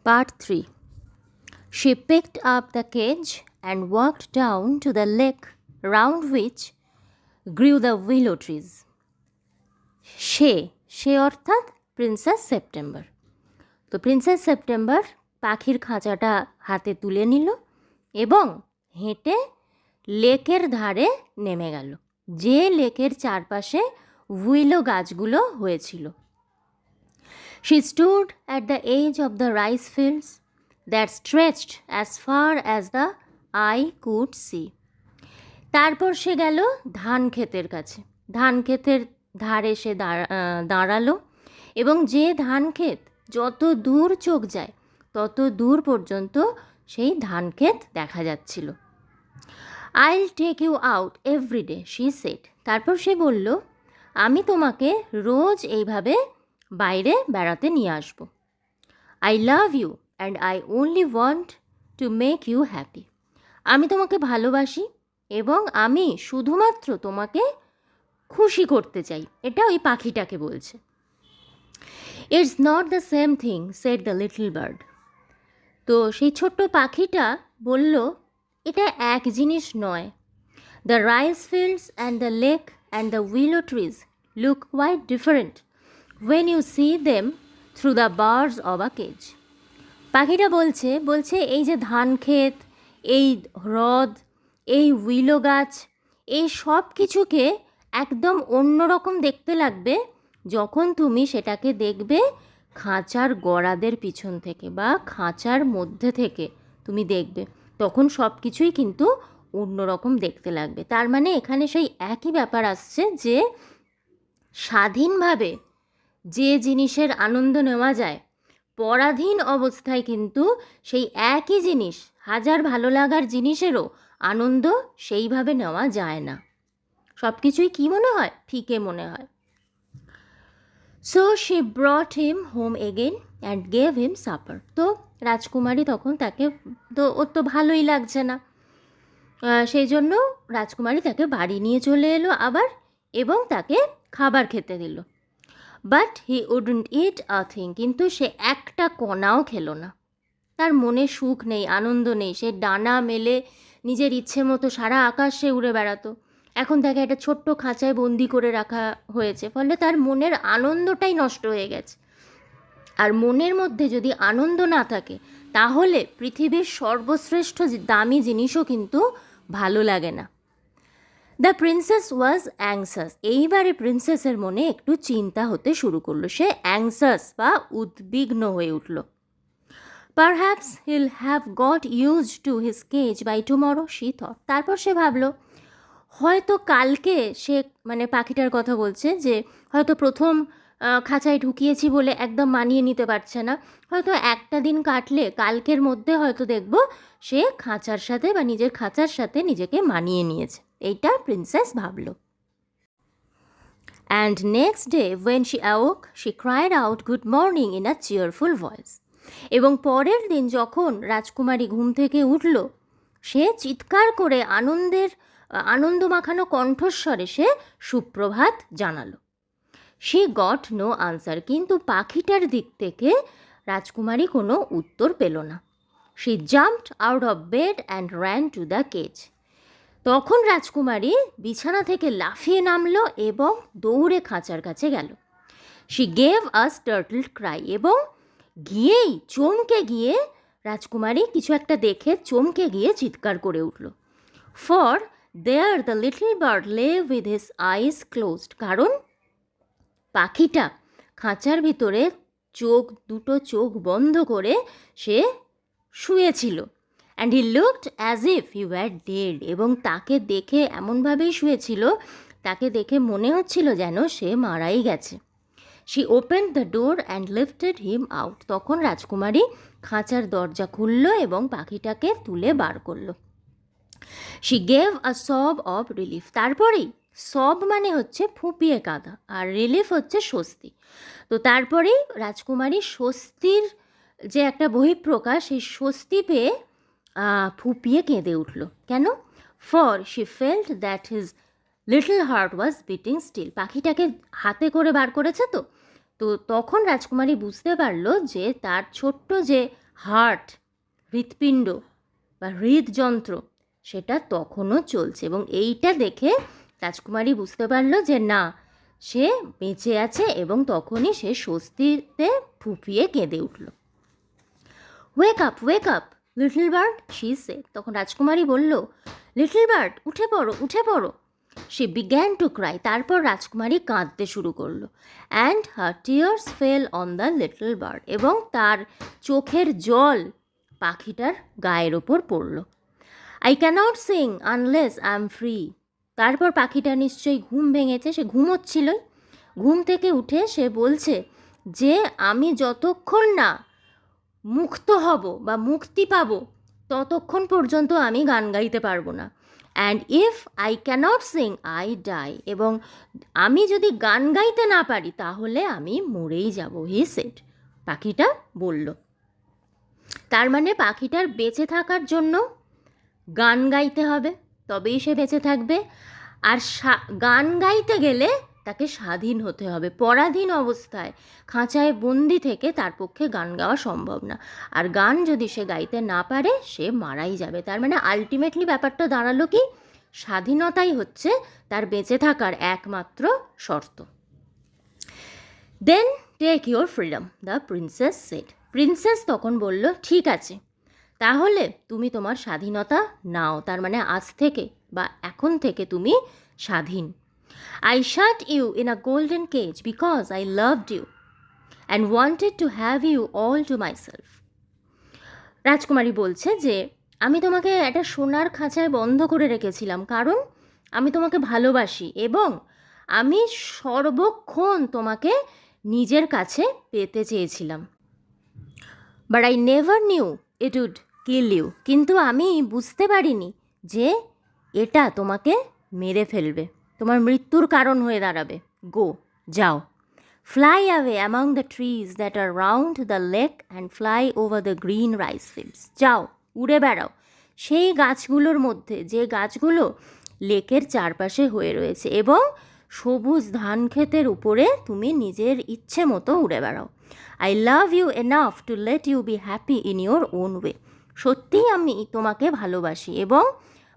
Part 3. She picked up the cage and walked down to the lake round which grew the willow trees. সে অর্থাৎ princess September. তো princess September পাখির খাঁচাটা হাতে তুলে নিল এবং হেঁটে লেকের ধারে নেমে গেল, যে লেকের চারপাশে উইলো গাছগুলো হয়েছিল। She stood at the edge of the rice fields that stretched as far as the eye could see. তারপর সে গেল ধান ক্ষেতের কাছে, ধান ক্ষেতের ধারে সে দাঁড়ালো এবং যে ধান ক্ষেত যত দূর চোখ যায় তত দূর পর্যন্ত সেই ধান ক্ষেত দেখা যাচ্ছিল। I'll take you out every day, she said. তারপর সে বলল, আমি তোমাকে রোজ এইভাবে বাইরে বেড়াতে নিয়ে আসব। I love you and I only want to make you happy. আমি তোমাকে ভালোবাসি এবং আমি শুধুমাত্র তোমাকে খুশি করতে চাই। এটা ওই পাখিটাকে বলছে। It's not the same thing, said the little bird. তো সেই ছোট্ট পাখিটা বলল, এটা এক জিনিস নয়। The rice fields and the lake and the willow trees look quite different when you see them through the bars of a cage. পাখিটা বলছে এই যে ধান ক্ষেত, এই হ্রদ, এই উইলো গাছ, এই সব কিছুকে একদম অন্যরকম দেখতে লাগবে যখন তুমি সেটাকে দেখবে খাঁচার গড়াদের পিছন থেকে বা খাঁচার মধ্যে থেকে তুমি দেখবে, তখন সব কিছুই কিন্তু অন্যরকম দেখতে লাগবে। তার মানে এখানে সেই একই ব্যাপার আসছে যে স্বাধীনভাবে যে জিনিসের আনন্দ নেওয়া যায়, পরাধীন অবস্থায় কিন্তু সেই একই জিনিস, হাজার ভালো লাগার জিনিসেরও আনন্দ সেইভাবে নেওয়া যায় না। সব কিছুই কী মনে হয়, ফিকে মনে হয়। So she brought him home again and gave him supper. তো রাজকুমারী তখন তাকে, তো ওর তো ভালোই লাগছে না, সেই জন্য রাজকুমারী তাকে বাড়ি নিয়ে চলে এলো আবার এবং তাকে খাবার খেতে দিল। But he wouldn't it a thing, কিন্তু সে একটা কণাও খেলো না। তার মনে সুখ নেই, আনন্দ নেই। সে ডানা মেলে নিজের ইচ্ছে মতো সারা আকাশে উড়ে বেড়াতো, এখন তাকে একটা ছোট্ট খাঁচায় বন্দি করে রাখা হয়েছে, ফলে তার মনের আনন্দটাই নষ্ট হয়ে গেছে। আর মনের মধ্যে যদি আনন্দ না থাকে তাহলে পৃথিবীর সর্বশ্রেষ্ঠ দামি জিনিসও কিন্তু ভালো লাগে না। The princess was anxious. এইবারে প্রিন্সেসের মনে একটু চিন্তা হতে শুরু করলো, সে অ্যাংসাস বা উদ্বিগ্ন হয়ে উঠল। Perhaps he'll have got used to his cage by tomorrow, she thought. তারপর সে ভাবলো হয়তো কালকে সে, মানে পাখিটার কথা বলছে, যে হয়তো প্রথম খাঁচায় ঢুকিয়েছি বলে একদম মানিয়ে নিতে পারছে না, হয়তো একটা দিন কাটলে কালকের মধ্যে হয়তো দেখব সে খাঁচার সাথে বা নিজের খাঁচার সাথে নিজেকে মানিয়ে নিয়েছে, এইটা প্রিন্সেস ভাবল। And next day when she awoke she cried out good morning in a cheerful voice. এবং পরের দিন যখন রাজকুমারী ঘুম থেকে উঠল, সে চিৎকার করে আনন্দ মাখানো কণ্ঠস্বরে সে সুপ্রভাত জানালো। শি গট নো আনসার, কিন্তু পাখিটার দিক থেকে রাজকুমারী কোনো উত্তর পেল না। She jumped out of bed and ran to the cage. তখন রাজকুমারী বিছানা থেকে লাফিয়ে নামলো এবং দৌড়ে খাঁচার কাছে গেল। শি গেভ আ স্টার্টলড ক্রাই, এবং চমকে গিয়ে রাজকুমারী কিছু একটা দেখে চমকে গিয়ে চিৎকার করে উঠল। For their the little bird লে উইথ হিজ আইস ক্লোজড, কারণ পাখিটা খাঁচার ভিতরে দুটো চোখ বন্ধ করে সে শুয়েছিল। And he looked as if he were dead, এবং তাকে দেখে এমনভাবেই শুয়েছিল, তাকে দেখে মনে হচ্ছিল যেন সে মারাই গেছে। She opened the door and lifted him out. তখন রাজকুমারী খাঁচার দরজা খুলল এবং পাখিটাকে তুলে বার করল। শি গেভ আ সব অফ রিলিফ। তারপরেই সব মানে হচ্ছে ফুঁপিয়ে কাঁদা, আর রিলিফ হচ্ছে স্বস্তি। তো তারপরেই রাজকুমারী স্বস্তির যে একটা বহিঃপ্রকাশ, সেই স্বস্তি পেয়ে ফুঁপিয়ে কেঁদে উঠল। কেন? For she felt that his little heart was beating still. পাখিটাকে হাতে করে বার করেছে তো, তো তখন রাজকুমারী বুঝতে পারলো যে তার ছোট্ট যে হার্ট, হৃৎপিণ্ড বা হৃদযন্ত্র, সেটা তখনও চলছে। এবং এইটা দেখে রাজকুমারী বুঝতে পারলো যে না, সে বেঁচে আছে, এবং তখনই সে স্বস্তিতে ফুঁপিয়ে কেঁদে উঠল। Wake up little bird, she said. তখন রাজকুমারী বলল, লিটল বার্ড, উঠে পড়ো, উঠে পড়ো। She began to cry. তারপর রাজকুমারী কাঁদতে শুরু করলো। And her tears fell on the little bird. এবং তার চোখের জল পাখিটার গায়ের ওপর পড়ল। I cannot sing unless I am free. তারপর পাখিটা নিশ্চয়ই ঘুম ভেঙেছে, সে ঘুমোচ্ছিলই। ঘুম থেকে উঠে সে বলছে যে আমি যতক্ষণ না মুক্ত হব বা মুক্তি পাব, ততক্ষণ পর্যন্ত আমি গান গাইতে পারবো না। And if I cannot sing I die. এবং আমি যদি গান গাইতে না পারি তাহলে আমি মরেই যাব, হি সেড। পাখিটা বলল। তার মানে পাখিটার বেঁচে থাকার জন্য গান গাইতে হবে, তবেই সে বেঁচে থাকবে। আর গান গাইতে গেলে তাকে স্বাধীন হতে হবে। পরাধীন অবস্থায় খাঁচায় বন্দি থেকে তার পক্ষে গান গাওয়া সম্ভব না। আর গান যদি সে গাইতে না পারে, সে মারাই যাবে। তার মানে আলটিমেটলি ব্যাপারটা দাঁড়ালো কি, স্বাধীনতাই হচ্ছে তার বেঁচে থাকার একমাত্র শর্ত। Then take your freedom, the princess said. Princess তখন বলল, ঠিক আছে, তাহলে তুমি তোমার স্বাধীনতা নাও। তার মানে আজ থেকে বা এখন থেকে তুমি স্বাধীন। I shut you in a golden cage because I loved you and wanted to have you all to myself. রাজকুমারী বলছে যে আমি তোমাকে একটা সোনার খাঁচায় বন্ধ করে রেখেছিলাম, কারণ আমি তোমাকে ভালোবাসি এবং আমি সর্বক্ষণ তোমাকে নিজের কাছে পেতে চেয়েছিলাম। But I never knew it would kill you. কিন্তু আমি বুঝতে পারিনি যে এটা তোমাকে মেরে ফেলবে, তোমার মৃত্যুর কারণ হয়ে দাঁড়াবে। গো, যাও। Fly away among the trees that are round the lake and fly over the green rice fields. যাও, উড়ে বেড়াও সেই গাছগুলোর মধ্যে, যে গাছগুলো লেকের চারপাশে হয়ে রয়েছে, এবং সবুজ ধান ক্ষেতের উপরে তুমি নিজের ইচ্ছে মতো উড়ে বেড়াও। I love you enough to let you be happy in your own way. সত্যিই আমি তোমাকে ভালোবাসি, এবং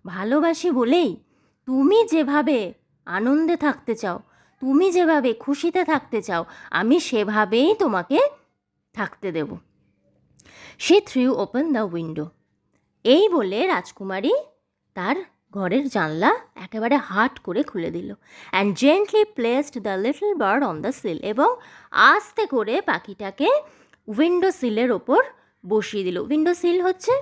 ভালোবাসি বলেই তুমি যেভাবে আনন্দে থাকতে চাও, তুমি যেভাবে খুশিতে থাকতে চাও, আমি সেভাবেই তোমাকে থাকতে দেব। She threw open the window. এই বলে রাজকুমারী তার ঘরের জানলা একেবারে হাট করে খুলে দিল। And gently placed the little bird on the seal. এবং আস্তে করে পাখিটাকে উইন্ডো সিলের ওপর বসিয়ে দিল। উইন্ডো সিল হচ্ছে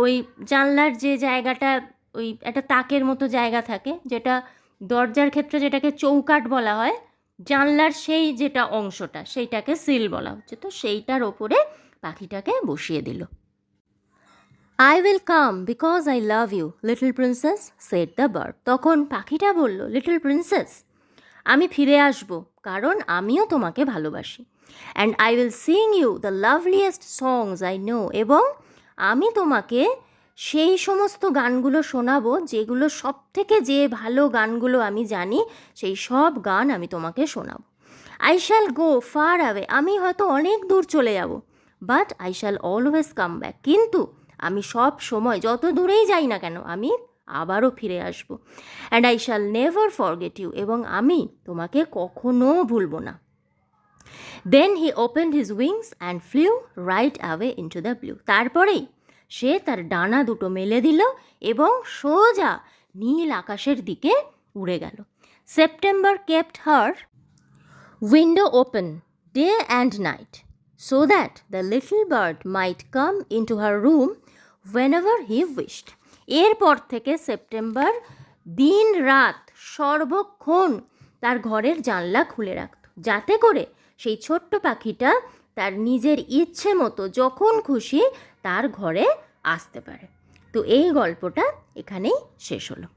ওই জানলার যে জায়গাটা, ওই একটা তাকের মতো জায়গা থাকে, যেটা দরজার ক্ষেত্রে যেটাকে চৌকাঠ বলা হয়, জানলার সেই যেটা অংশটা সেইটাকে সিল বলা হচ্ছে। তো সেইটার ওপরে পাখিটাকে বসিয়ে দিল। I will come because I love you little princess, said the bird. তখন পাখিটা বলল, লিটল প্রিন্সেস, আমি ফিরে আসব কারণ আমিও তোমাকে ভালোবাসি। And I will sing you the loveliest songs I know. এবং আমি তোমাকে সেই সমস্ত গানগুলো শোনাবো যেগুলো সব থেকে যে ভালো গানগুলো আমি জানি, সেই সব গান আমি তোমাকে শোনাবো। I shall go far away. আমি হয়তো অনেক দূর চলে যাব, but I shall always come back. কিন্তু আমি সব সময় যত দূরেই যাই না কেন, আমি আবারও ফিরে আসব। And I shall never forget you. এবং আমি তোমাকে কখনো ভুলব না। Then he opened his wings and flew right away into the blue. তারপরেই সে তার ডানা দুটো মেলে দিল এবং সোজা নীল আকাশের দিকে উড়ে গেল। September kept her window open day and night so that the little bird might come into her room whenever he wished. এরপর থেকে সেপ্টেম্বর দিন রাত সর্বক্ষণ তার ঘরের জানলা খুলে রাখত, যাতে করে সেই ছোট্ট পাখিটা তার নিজের ইচ্ছে মতো যখন খুশি তার ঘরে আসতে পারে। তো এই গল্পটা এখানেই শেষ হলো।